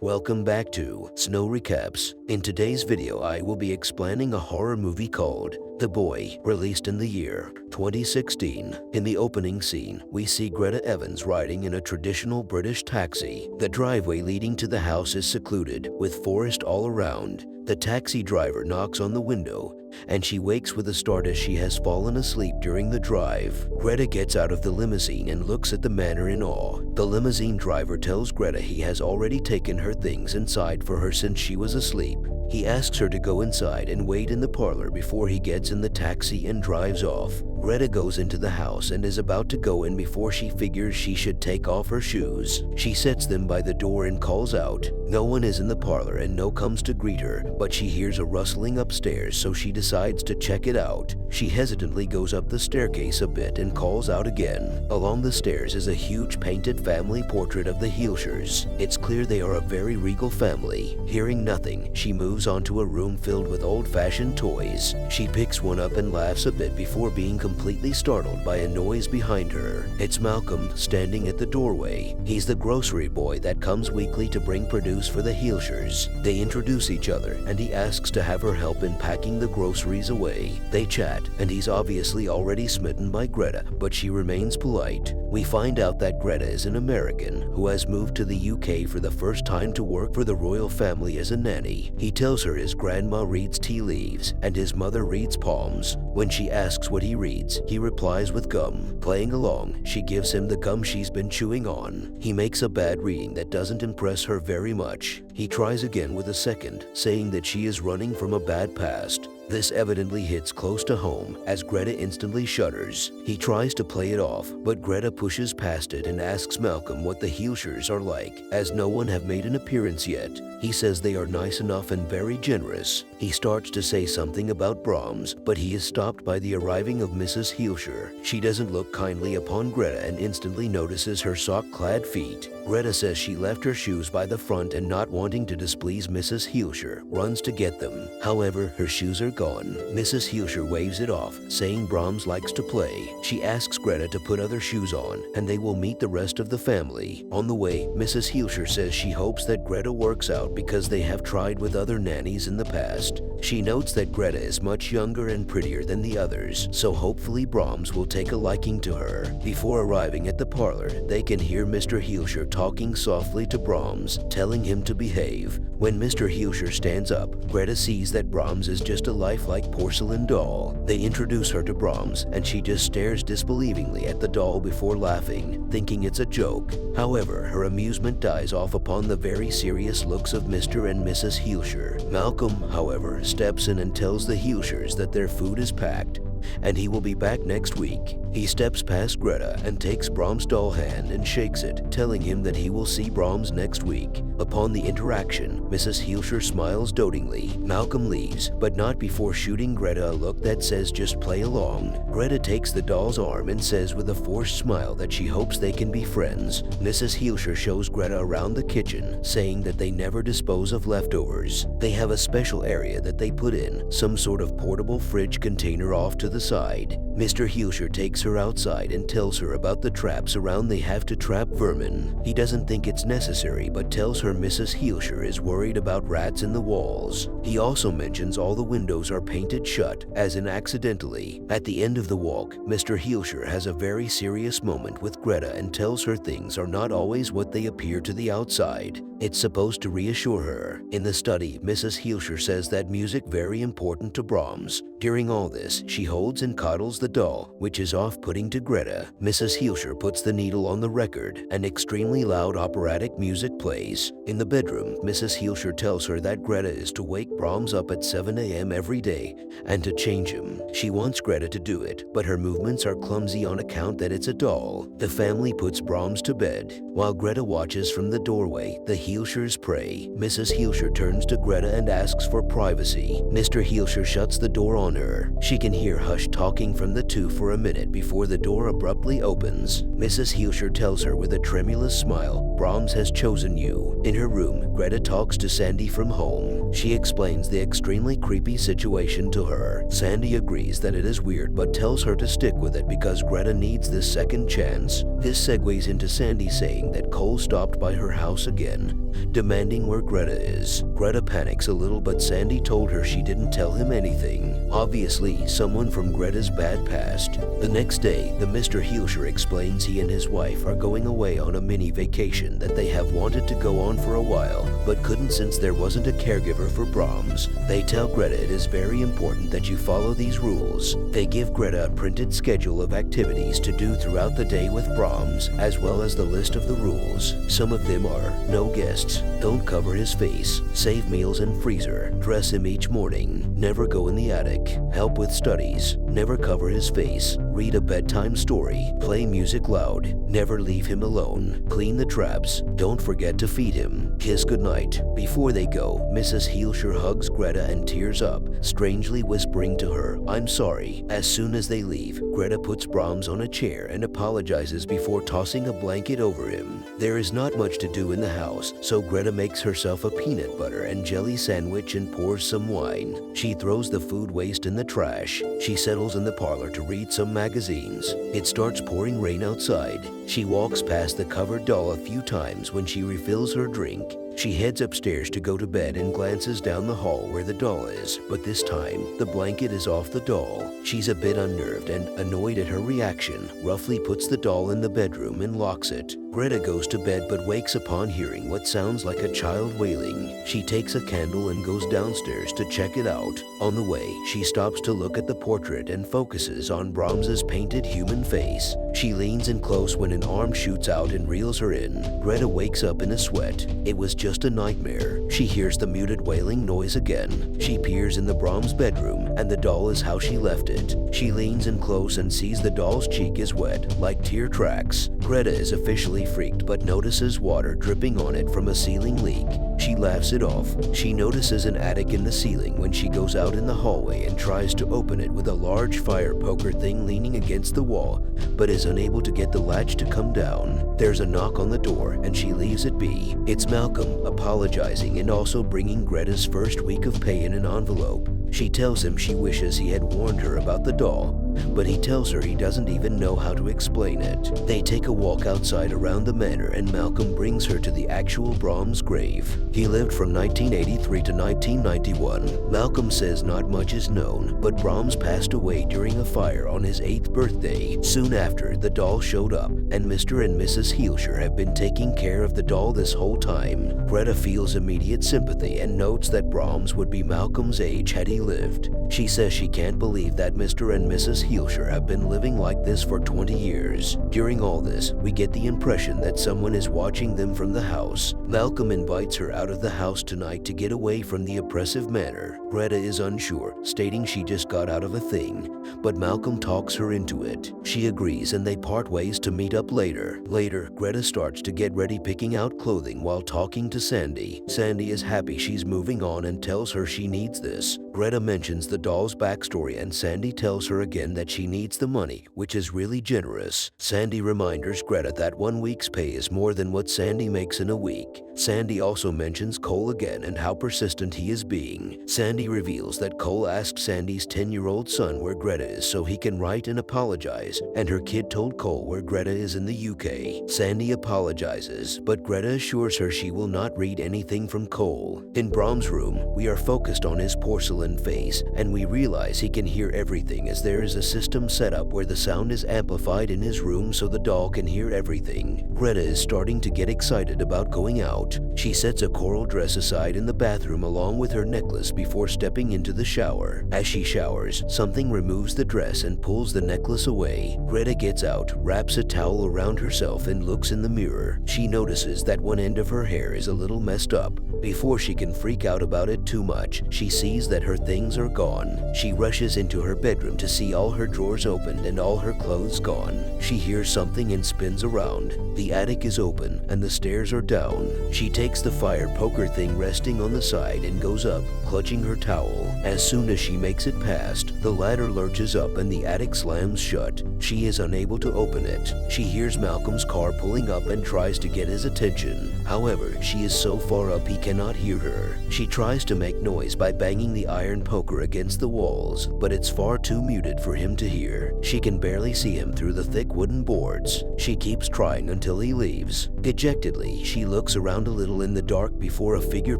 Welcome back to Snow Recaps. In today's video, I will be explaining a horror movie called The Boy, released in the year 2016. In the opening scene, we see Greta Evans riding in a traditional British taxi. The driveway leading to the house is secluded, with forest all around. The taxi driver knocks on the window, and she wakes with a start as she has fallen asleep during the drive. Greta gets out of the limousine and looks at the manor in awe. The limousine driver tells Greta he has already taken her things inside for her since she was asleep. He asks her to go inside and wait in the parlor before he gets in the taxi and drives off. Greta goes into the house and is about to go in before she figures she should take off her shoes. She sets them by the door and calls out. No one is in the parlor and no comes to greet her, but she hears a rustling upstairs, so she decides to check it out. She hesitantly goes up the staircase a bit and calls out again. Along the stairs is a huge painted family portrait of the Heelshires. It's clear they are a very regal family. Hearing nothing, she moves on to a room filled with old-fashioned toys. She picks one up and laughs a bit before being completely startled by a noise behind her. It's Malcolm standing at the doorway. He's the grocery boy that comes weekly to bring produce for the Heelshires. They introduce each other and he asks to have her help in packing the groceries away. They chat and he's obviously already smitten by Greta, but she remains polite. We find out that Greta is an American who has moved to the UK for the first time to work for the royal family as a nanny. He tells her his grandma reads tea leaves and his mother reads palms. When she asks what he reads, he replies with gum. Playing along, she gives him the gum she's been chewing on. He makes a bad reading that doesn't impress her very much. He tries again with a second, saying that she is running from a bad past. This evidently hits close to home, as Greta instantly shudders. He tries to play it off, but Greta pushes past it and asks Malcolm what the Heelshires are like, as no one have made an appearance yet. He says they are nice enough and very generous. He starts to say something about Brahms, but he is stopped by the arriving of Mrs. Heelshire. She doesn't look kindly upon Greta and instantly notices her sock-clad feet. Greta says she left her shoes by the front and, not wanting to displease Mrs. Heelshire, runs to get them. However, her shoes are gone. Mrs. Heelshire waves it off, saying Brahms likes to play. She asks Greta to put other shoes on, and they will meet the rest of the family. On the way, Mrs. Heelshire says she hopes that Greta works out because they have tried with other nannies in the past. She notes that Greta is much younger and prettier than the others, so hopefully Brahms will take a liking to her. Before arriving at the parlor, they can hear Mr. Heelshire talking softly to Brahms, telling him to behave. When Mr. Heelshire stands up, Greta sees that Brahms is just a lifelike porcelain doll. They introduce her to Brahms, and she just stares disbelievingly at the doll before laughing, thinking it's a joke. However, her amusement dies off upon the very serious looks of Mr. and Mrs. Heelshire. Malcolm, however, steps in and tells the Heelshires that their food is packed, and he will be back next week. He steps past Greta and takes Brahms' doll hand and shakes it, telling him that he will see Brahms next week. Upon the interaction, Mrs. Heelshire smiles dotingly. Malcolm leaves, but not before shooting Greta a look that says just play along. Greta takes the doll's arm and says with a forced smile that she hopes they can be friends. Mrs. Heelshire shows Greta around the kitchen, saying that they never dispose of leftovers. They have a special area that they put in, some sort of portable fridge container off to the side. Mr. Heelshire takes her outside and tells her about the traps around they have to trap vermin. He doesn't think it's necessary, but tells her Mrs. Heelshire is worried about rats in the walls. He also mentions all the windows are painted shut, as in accidentally. At the end of the walk, Mr. Heelshire has a very serious moment with Greta and tells her things are not always what they appear to the outside. It's supposed to reassure her. In the study, Mrs. Heelshire says that music very important to Brahms. During all this, she holds and coddles the doll, which is off-putting to Greta. Mrs. Heelshire puts the needle on the record, and extremely loud operatic music plays. In the bedroom, Mrs. Heelshire tells her that Greta is to wake Brahms up at 7 a.m. every day and to change him. She wants Greta to do it, but her movements are clumsy on account that it's a doll. The family puts Brahms to bed. While Greta watches from the doorway, the Heelshires pray. Mrs. Heelshire turns to Greta and asks for privacy. Mr. Heelshire shuts the door on her. She can hear hushed talking from the two for a minute before the door abruptly opens. Mrs. Heelshire tells her with a tremulous smile, Brahms has chosen you. In her room, Greta talks to Sandy from home. She explains the extremely creepy situation to her. Sandy agrees that it is weird but tells her to stick with it because Greta needs this second chance. This segues into Sandy saying that Cole stopped by her house again. demanding where Greta is. Greta panics a little, but Sandy told her she didn't tell him anything. Obviously, someone from Greta's bad past. The next day, the Mr. Heelscher explains he and his wife are going away on a mini vacation that they have wanted to go on for a while, but couldn't since there wasn't a caregiver for Brahms. They tell Greta it is very important that you follow these rules. They give Greta a printed schedule of activities to do throughout the day with Brahms, as well as the list of the rules. Some of them are: no guests, don't cover his face, save meals in freezer, dress him each morning, never go in the attic, help with studies, never cover his face, read a bedtime story, play music loud, never leave him alone, clean the traps, don't forget to feed him, kiss goodnight. Before they go, Mrs. Heelscher hugs Greta and tears up, strangely whispering to her, "I'm sorry." As soon as they leave, Greta puts Brahms on a chair and apologizes before tossing a blanket over him. There is not much to do in the house, so Greta makes herself a peanut butter and jelly sandwich and pours some wine. She throws the food waste in the trash. She settles in the parlor to read some magazines. It starts pouring rain outside. She walks past the covered doll a few times when she refills her drink. She heads upstairs to go to bed and glances down the hall where the doll is, but this time, the blanket is off the doll. She's a bit unnerved and annoyed at her reaction, roughly puts the doll in the bedroom and locks it. Greta goes to bed but wakes upon hearing what sounds like a child wailing. She takes a candle and goes downstairs to check it out. On the way, she stops to look at the portrait and focuses on Brahms's painted human face. She leans in close when an arm shoots out and reels her in. Greta wakes up in a sweat. It was just a nightmare. She hears the muted wailing noise again. She peers in the Brahms bedroom, and the doll is how she left it. She leans in close and sees the doll's cheek is wet, like tear tracks. Greta is officially freaked but notices water dripping on it from a ceiling leak. She laughs it off. She notices an attic in the ceiling when she goes out in the hallway and tries to open it with a large fire poker thing leaning against the wall, but is unable to get the latch to come down. There's a knock on the door and she leaves it be. It's Malcolm, apologizing and also bringing Greta's first week of pay in an envelope. She tells him she wishes he had warned her about the doll, but he tells her he doesn't even know how to explain it. They take a walk outside around the manor and Malcolm brings her to the actual Brahms grave. He lived from 1983 to 1991. Malcolm says not much is known, but Brahms passed away during a fire on his 8th birthday. Soon after, the doll showed up, and Mr. and Mrs. Heelscher have been taking care of the doll this whole time. Greta feels immediate sympathy and notes that Brahms would be Malcolm's age had he lived. She says she can't believe that Mr. and Mrs. Heelscher have been living like this for 20 years. During all this, we get the impression that someone is watching them from the house. Malcolm invites her out of the house tonight to get away from the oppressive manor. Greta is unsure, stating she just got out of a thing, but Malcolm talks her into it. She agrees and they part ways to meet up later. Later, Greta starts to get ready picking out clothing while talking to Sandy. Sandy is happy she's moving on and tells her she needs this. Greta mentions the doll's backstory and Sandy tells her again that she needs the money, which is really generous. Sandy reminds Greta that 1 week's pay is more than what Sandy makes in a week. Sandy also mentions Cole again and how persistent he is being. Sandy reveals that Cole asked Sandy's 10-year-old son where Greta is so he can write and apologize, and her kid told Cole where Greta is in the UK. Sandy apologizes, but Greta assures her she will not read anything from Cole. In Brahms' room, we are focused on his porcelain face, and we realize he can hear everything as there is a system set up where the sound is amplified in his room so the doll can hear everything. Greta is starting to get excited about going out. She sets a coral dress aside in the bathroom along with her necklace before stepping into the shower. As she showers, something removes the dress and pulls the necklace away. Greta gets out, wraps a towel around herself and looks in the mirror. She notices that one end of her hair is a little messed up. Before she can freak out about it too much, she sees that her things are gone. She rushes into her bedroom to see all her drawers opened and all her clothes gone. She hears something and spins around. The attic is open and the stairs are down. She takes the fire poker thing resting on the side and goes up, clutching her towel. As soon as she makes it past, the ladder lurches up and the attic slams shut. She is unable to open it. She hears Malcolm's car pulling up and tries to get his attention. However, she is so far up he cannot hear her. She tries to make noise by banging the iron poker against the walls, but it's far too muted for him to hear. She can barely see him through the thick wooden boards. She keeps trying until he leaves. Dejectedly, she looks around a little in the dark before a figure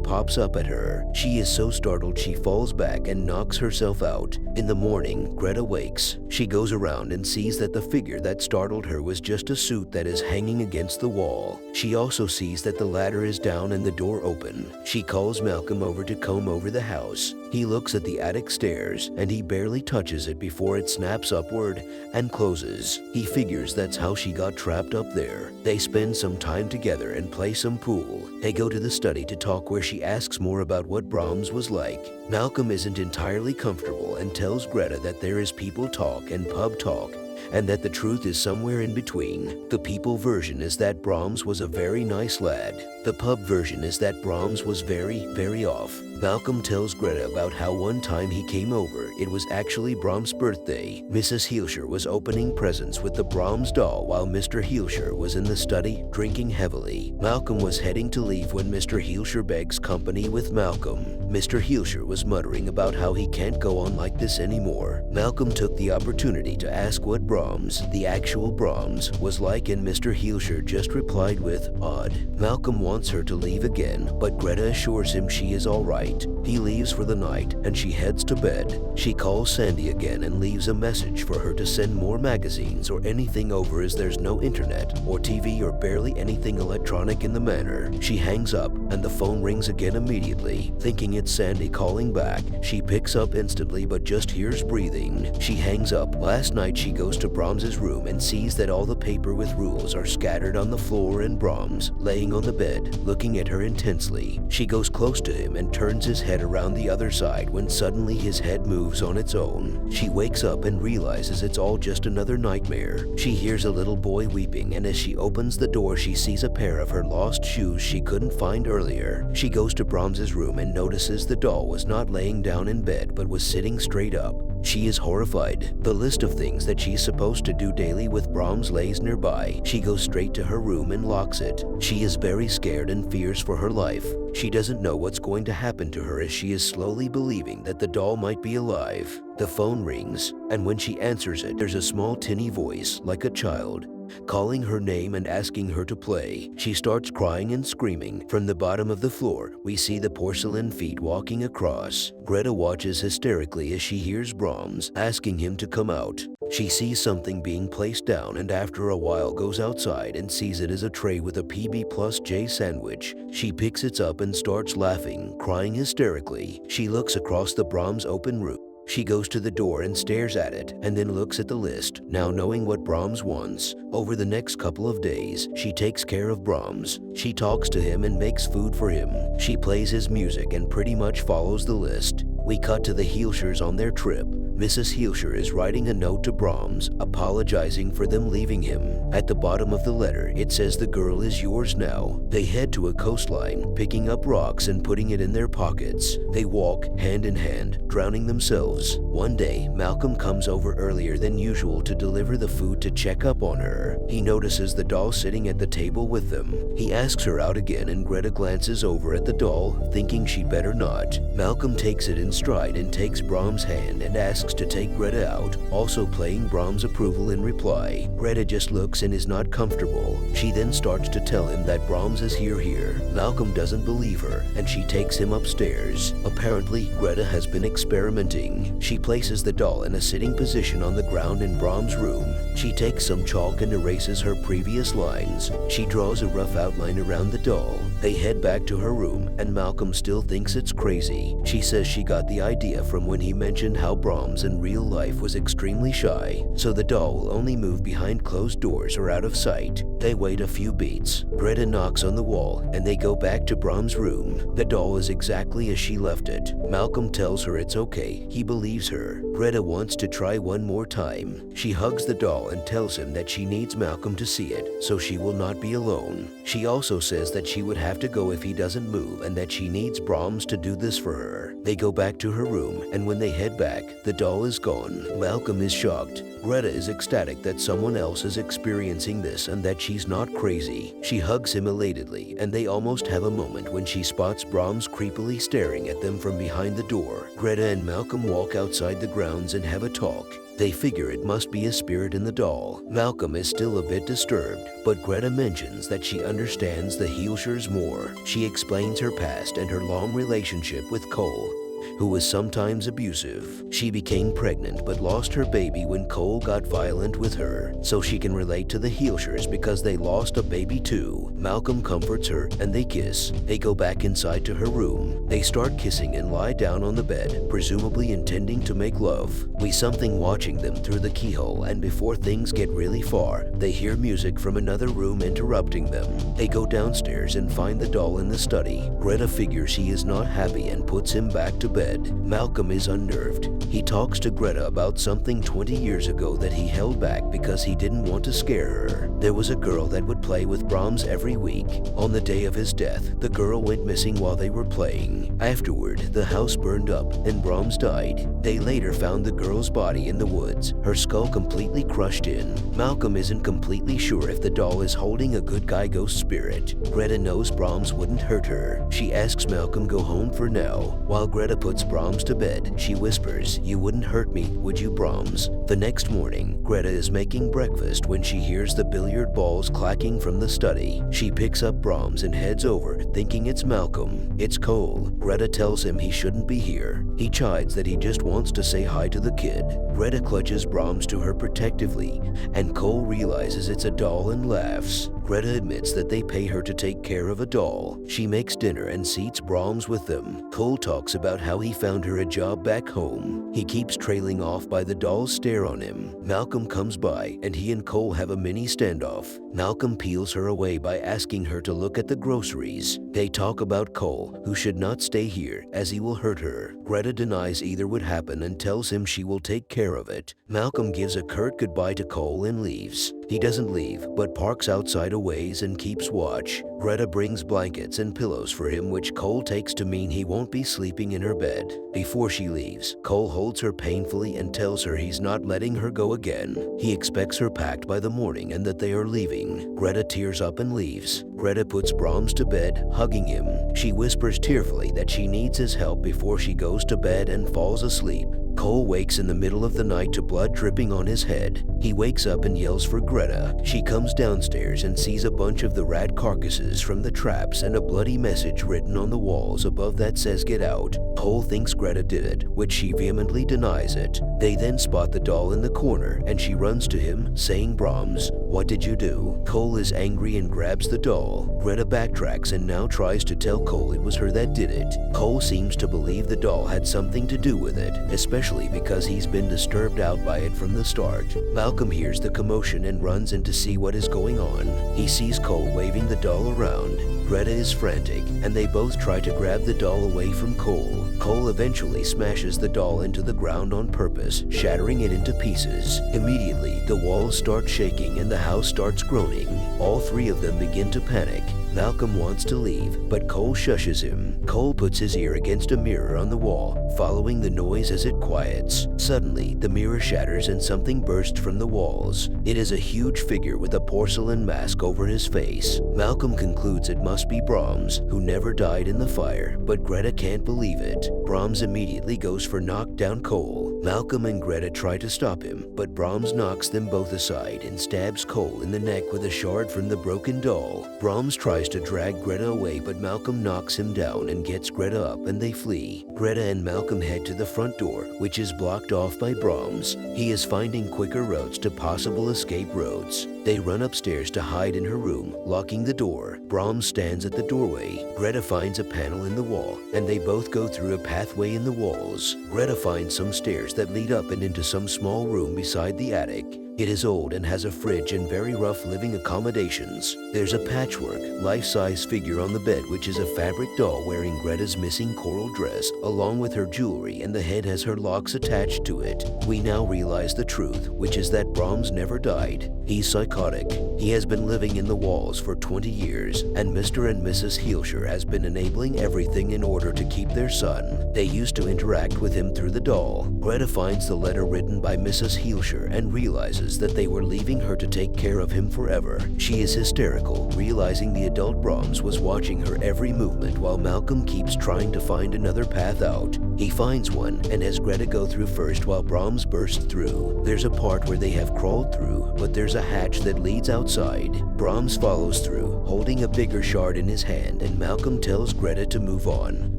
pops up at her. She is so startled she falls back and knocks herself out. In the morning, Greta wakes. She goes around and sees that the figure that startled her was just a suit that is hanging against the wall. She also sees that the ladder is down and the door open. She calls Malcolm over to comb over the house. He looks at the attic stairs and he barely touches it before it snaps upward and closes. He figures that's how she got trapped up there. They spend some time together and play some pool. They go to the study to talk where she asks more about what Brahms was like. Malcolm isn't entirely comfortable and tells Greta that there is people talk and pub talk, and that the truth is somewhere in between. The people version is that Brahms was a very nice lad. The pub version is that Brahms was very, very off. Malcolm tells Greta about how one time he came over. It was actually Brahms' birthday. Mrs. Heelscher was opening presents with the Brahms doll while Mr. Heelscher was in the study drinking heavily. Malcolm was heading to leave when Mr. Heelscher begs company with Malcolm. Mr. Heelscher was muttering about how he can't go on like this anymore. Malcolm took the opportunity to ask what Brahms, the actual Brahms, was like, and Mr. Heelscher just replied with, "Odd." Malcolm wants her to leave again, but Greta assures him she is all right. He leaves for the night and she heads to bed. She calls Sandy again and leaves a message for her to send more magazines or anything over, as there's no internet or TV or barely anything electronic in the manor. She hangs up and the phone rings again immediately. Thinking it's Sandy calling back, she picks up instantly but just hears breathing. She hangs up. Last night she goes to Brahms's room and sees that all the paper with rules are scattered on the floor and Brahms, laying on the bed, looking at her intensely. She goes close to him and turns his head around the other side when suddenly his head moves on its own. She wakes up and realizes it's all just another nightmare. She hears a little boy weeping, and as she opens the door she sees a pair of her lost shoes she couldn't find earlier. She goes to Brahms's room and notices the doll was not laying down in bed but was sitting straight up. She is horrified. The list of things that she's supposed to do daily with Brahms lays nearby. She goes straight to her room and locks it. She is very scared and fears for her life. She doesn't know what's going to happen to her as she is slowly believing that the doll might be alive. The phone rings, and when she answers it, there's a small tinny voice, like a child, calling her name and asking her to play. She starts crying and screaming. From the bottom of the floor, we see the porcelain feet walking across. Greta watches hysterically as she hears Brahms asking him to come out. She sees something being placed down and after a while goes outside and sees it as a tray with a PB+J sandwich. She picks it up and starts laughing, crying hysterically. She looks across the Brahms open room. She goes to the door and stares at it, and then looks at the list, now knowing what Brahms wants. Over the next couple of days, she takes care of Brahms. She talks to him and makes food for him. She plays his music and pretty much follows the list. We cut to the Heelschers on their trip. Mrs. Heelscher is writing a note to Brahms, apologizing for them leaving him. At the bottom of the letter, it says the girl is yours now. They head to a coastline, picking up rocks and putting it in their pockets. They walk hand in hand, drowning themselves. One day, Malcolm comes over earlier than usual to deliver the food to check up on her. He notices the doll sitting at the table with them. He asks her out again and Greta glances over at the doll, thinking she'd better not. Malcolm takes it in stride and takes Brahms' hand and asks to take Greta out, also playing Brahms' approval in reply. Greta just looks and is not comfortable. She then starts to tell him that Brahms is here. Malcolm doesn't believe her, and she takes him upstairs. Apparently, Greta has been experimenting. She places the doll in a sitting position on the ground in Brahms' room. She takes some chalk and erases her previous lines. She draws a rough outline around the doll. They head back to her room, and Malcolm still thinks it's crazy. She says she got the idea from when he mentioned how Brahms in real life was extremely shy, so the doll will only move behind closed doors or out of sight. They wait a few beats. Greta knocks on the wall, and they go back to Brahms' room. The doll is exactly as she left it. Malcolm tells her it's okay. He believes her. Greta wants to try one more time. She hugs the doll doll and tells him that she needs Malcolm to see it so she will not be alone. She also says that she would have to go if he doesn't move and that she needs Brahms to do this for her. They go back to her room, and when they head back, the doll is gone. Malcolm is shocked. Greta is ecstatic that someone else is experiencing this and that she's not crazy. She hugs him elatedly, and they almost have a moment when she spots Brahms creepily staring at them from behind the door. Greta and Malcolm walk outside the grounds and have a talk. They figure it must be a spirit in the doll. Malcolm is still a bit disturbed, but Greta mentions that she understands the Heelshires more. She explains her past and her long relationship with Cole, who was sometimes abusive. She became pregnant but lost her baby when Cole got violent with her, so she can relate to the Heelshires because they lost a baby too. Malcolm comforts her and they kiss. They go back inside to her room. They start kissing and lie down on the bed, presumably intending to make love. We something watching them through the keyhole, and before things get really far, they hear music from another room interrupting them. They go downstairs and find the doll in the study. Greta figures he is not happy and puts him back to bed. Malcolm is unnerved. He talks to Greta about something 20 years ago that he held back because he didn't want to scare her. There was a girl that would play with Brahms every week. On the day of his death, the girl went missing while they were playing. Afterward, the house burned up and Brahms died. They later found the girl's body in the woods, her skull completely crushed in. Malcolm isn't completely sure if the doll is holding a good guy ghost spirit. Greta knows Brahms wouldn't hurt her. She asks Malcolm go home for now. While Greta puts Brahms to bed, she whispers, "You wouldn't hurt me, would you, Brahms?" The next morning, Greta is making breakfast when she hears the billiard balls clacking from the study. She picks up Brahms and heads over, thinking it's Malcolm. It's Cole. Greta tells him he shouldn't be here. He chides that he just wants to say hi to the kid. Greta clutches Brahms to her protectively, and Cole realizes it's a doll and laughs. Greta admits that they pay her to take care of a doll. She makes dinner and seats Brahms with them. Cole talks about how he found her a job back home. He keeps trailing off by the doll's stare on him. Malcolm comes by and he and Cole have a mini standoff. Malcolm peels her away by asking her to look at the groceries. They talk about Cole, who should not stay here as he will hurt her. Greta denies either would happen and tells him she will take care of it. Malcolm gives a curt goodbye to Cole and leaves. He doesn't leave, but parks outside a ways and keeps watch. Greta brings blankets and pillows for him, which Cole takes to mean he won't be sleeping in her bed. Before she leaves, Cole holds her painfully and tells her he's not letting her go again. He expects her packed by the morning and that they are leaving. Greta tears up and leaves. Greta puts Brahms to bed, hugging him. She whispers tearfully that she needs his help before she goes to bed and falls asleep. Cole wakes in the middle of the night to blood dripping on his head. He wakes up and yells for Greta. She comes downstairs and sees a bunch of the rat carcasses from the traps and a bloody message written on the walls above that says "Get out." Cole thinks Greta did it, which she vehemently denies it. They then spot the doll in the corner and she runs to him, saying, "Brahms, what did you do?" Cole is angry and grabs the doll. Greta backtracks and now tries to tell Cole it was her that did it. Cole seems to believe the doll had something to do with it, especially because he's been disturbed out by it from the start. Malcolm hears the commotion and runs in to see what is going on. He sees Cole waving the doll around. Greta is frantic, and they both try to grab the doll away from Cole. Cole eventually smashes the doll into the ground on purpose, shattering it into pieces. Immediately, the walls start shaking and the house starts groaning. All three of them begin to panic. Malcolm wants to leave, but Cole shushes him. Cole puts his ear against a mirror on the wall, following the noise as it quiets. Suddenly, the mirror shatters and something bursts from the walls. It is a huge figure with a porcelain mask over his face. Malcolm concludes it must be Brahms, who never died in the fire, but Greta can't believe it. Brahms immediately goes for knock down Cole. Malcolm and Greta try to stop him, but Brahms knocks them both aside and stabs Cole in the neck with a shard from the broken doll. Brahms tries to drag Greta away, but Malcolm knocks him down and gets Greta up and they flee. Greta and Malcolm head to the front door, which is blocked off by Brahms. He is finding quicker routes to possible escape roads. They run upstairs to hide in her room, locking the door. Brahms stands at the doorway. Greta finds a panel in the wall, and they both go through a pathway in the walls. Greta finds some stairs that lead up and into some small room beside the attic. It is old and has a fridge and very rough living accommodations. There's a patchwork, life-size figure on the bed which is a fabric doll wearing Greta's missing coral dress along with her jewelry, and the head has her locks attached to it. We now realize the truth, which is that Brahms never died. He's psychotic. He has been living in the walls for 20 years, and Mr. and Mrs. Heelscher has been enabling everything in order to keep their son. They used to interact with him through the doll. Greta finds the letter written by Mrs. Heelscher and realizes that they were leaving her to take care of him forever. She is hysterical, realizing the adult Brahms was watching her every movement while Malcolm keeps trying to find another path out. He finds one and has Greta go through first while Brahms bursts through. There's a part where they have crawled through, but there's a hatch that leads outside. Brahms follows through, holding a bigger shard in his hand, and Malcolm tells Greta to move on.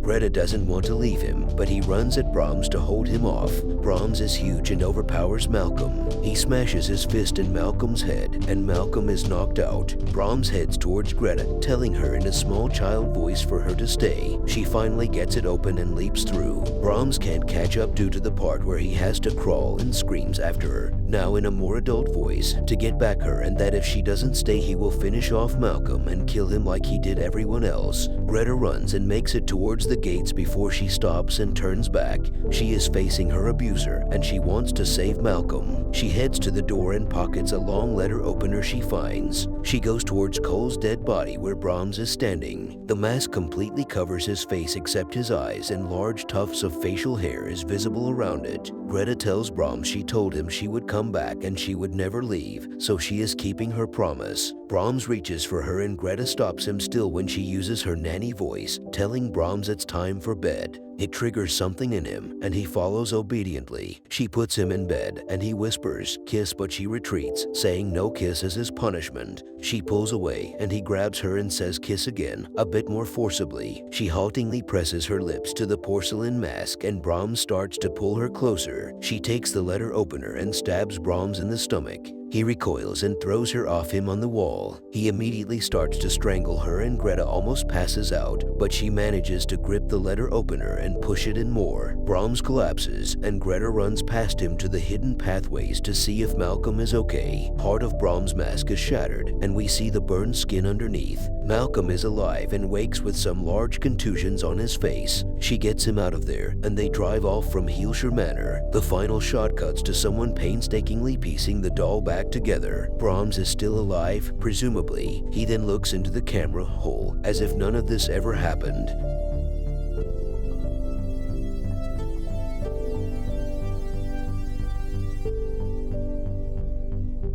Greta doesn't want to leave him, but he runs at Brahms to hold him off. Brahms is huge and overpowers Malcolm. He smashes his fist in Malcolm's head, and Malcolm is knocked out. Brahms heads towards Greta, telling her in a small child voice for her to stay. She finally gets it open and leaps through. Brahms can't catch up due to the part where he has to crawl and screams after her, now in a more adult voice, to get back her, and that if she doesn't stay he will finish off Malcolm and kill him like he did everyone else. Greta runs and makes it towards the gates before she stops and turns back. She is facing her abuser and she wants to save Malcolm. She heads to the door and pockets a long letter opener she finds. She goes towards Cole's dead body where Brahms is standing. The mask completely covers his face except his eyes, and large tufts of facial hair is visible around it. Greta tells Brahms she told him she would come back and she would never leave, so she is keeping her promise. Brahms reaches for her and Greta stops him still when she uses her nanny voice, telling Brahms it's time for bed. It triggers something in him, and he follows obediently. She puts him in bed, and he whispers, "Kiss," but she retreats, saying no kiss is his punishment. She pulls away, and he grabs her and says kiss again, a bit more forcibly. She haltingly presses her lips to the porcelain mask, and Brahms starts to pull her closer. She takes the letter opener and stabs Brahms in the stomach. He recoils and throws her off him on the wall. He immediately starts to strangle her and Greta almost passes out, but she manages to grip the letter opener and push it in more. Brahms collapses and Greta runs past him to the hidden pathways to see if Malcolm is okay. Part of Brahms' mask is shattered and we see the burned skin underneath. Malcolm is alive and wakes with some large contusions on his face. She gets him out of there and they drive off from Heelscher Manor. The final shot cuts to someone painstakingly piecing the doll back together. Brahms is still alive, presumably. He then looks into the camera hole as if none of this ever happened.